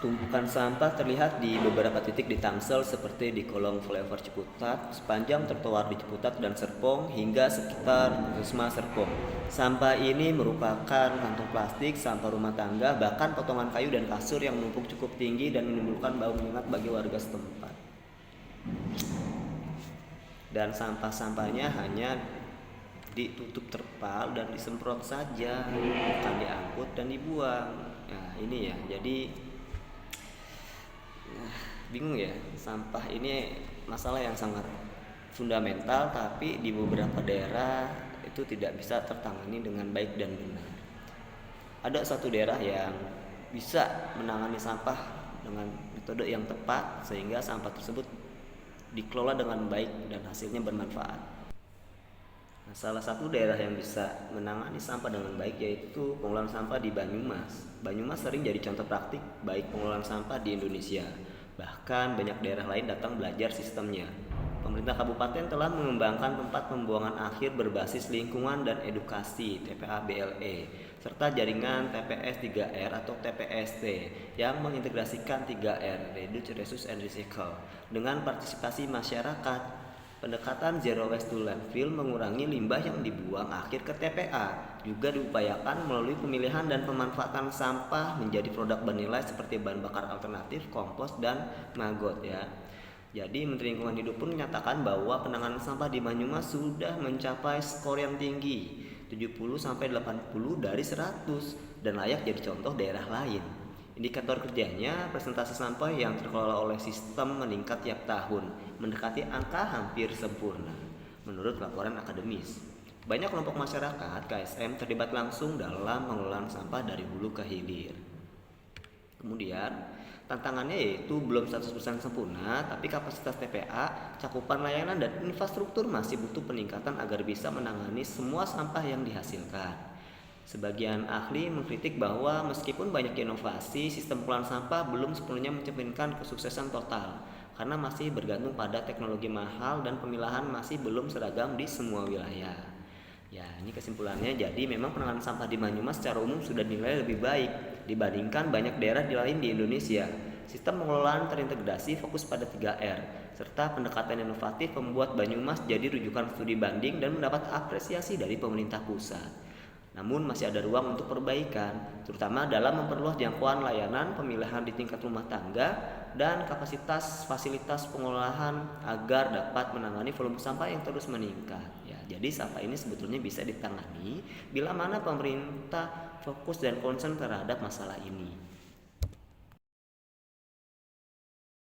Tumpukan sampah terlihat di beberapa titik di Tangsel seperti di kolong flyover Ciputat, sepanjang trotoar di Ciputat dan Serpong hingga sekitar Wisma Serpong. Sampah ini merupakan kantong plastik, sampah rumah tangga, bahkan potongan kayu dan kasur yang menumpuk cukup tinggi dan menimbulkan bau menyengat bagi warga setempat. Dan sampah-sampahnya hanya ditutup terpal dan disemprot saja, bukan diangkut dan dibuang. Nah, ini ya. Jadi bingung ya, sampah ini masalah yang sangat fundamental, tapi di beberapa daerah itu tidak bisa tertangani dengan baik dan benar. Ada satu daerah yang bisa menangani sampah dengan metode yang tepat sehingga sampah tersebut dikelola dengan baik dan hasilnya bermanfaat. Nah, salah satu daerah yang bisa menangani sampah dengan baik yaitu pengelolaan sampah di Banyumas. Banyumas sering jadi contoh praktik baik pengelolaan sampah di Indonesia. Bahkan banyak daerah lain datang belajar sistemnya. Pemerintah kabupaten telah mengembangkan tempat pembuangan akhir berbasis lingkungan dan edukasi TPA BLE serta jaringan TPS 3R atau TPST yang mengintegrasikan 3R Reduce, Reuse, and Recycle dengan partisipasi masyarakat. Pendekatan Zero Waste to Landfill mengurangi limbah yang dibuang akhir ke TPA juga diupayakan melalui pemilihan dan pemanfaatan sampah menjadi produk bernilai seperti bahan bakar alternatif, kompos, dan maggot ya. Jadi Menteri Lingkungan Hidup pun menyatakan bahwa penanganan sampah di Banyumas sudah mencapai skor yang tinggi 70-80 dari 100 dan layak jadi contoh daerah lain. Indikator kerjanya, presentasi sampah yang terkelola oleh sistem meningkat tiap tahun, mendekati angka hampir sempurna, menurut laporan akademis. Banyak kelompok masyarakat KSM terlibat langsung dalam pengelolaan sampah dari hulu ke hilir. Kemudian, tantangannya yaitu belum 100% sempurna, tapi kapasitas TPA, cakupan layanan dan infrastruktur masih butuh peningkatan agar bisa menangani semua sampah yang dihasilkan. Sebagian ahli mengkritik bahwa meskipun banyak inovasi, sistem pengelolaan sampah belum sepenuhnya mencerminkan kesuksesan total karena masih bergantung pada teknologi mahal dan pemilahan masih belum seragam di semua wilayah. Ya, ini kesimpulannya. Jadi memang penanganan sampah di Banyumas secara umum sudah dinilai lebih baik dibandingkan banyak daerah di lain di Indonesia. Sistem pengelolaan terintegrasi fokus pada 3R serta pendekatan inovatif membuat Banyumas jadi rujukan studi banding dan mendapat apresiasi dari pemerintah pusat. Namun masih ada ruang untuk perbaikan, terutama dalam memperluas jangkauan layanan pemilihan di tingkat rumah tangga dan kapasitas fasilitas pengolahan agar dapat menangani volume sampah yang terus meningkat. Ya, jadi sampah ini sebetulnya bisa ditangani bila mana pemerintah fokus dan concern terhadap masalah ini.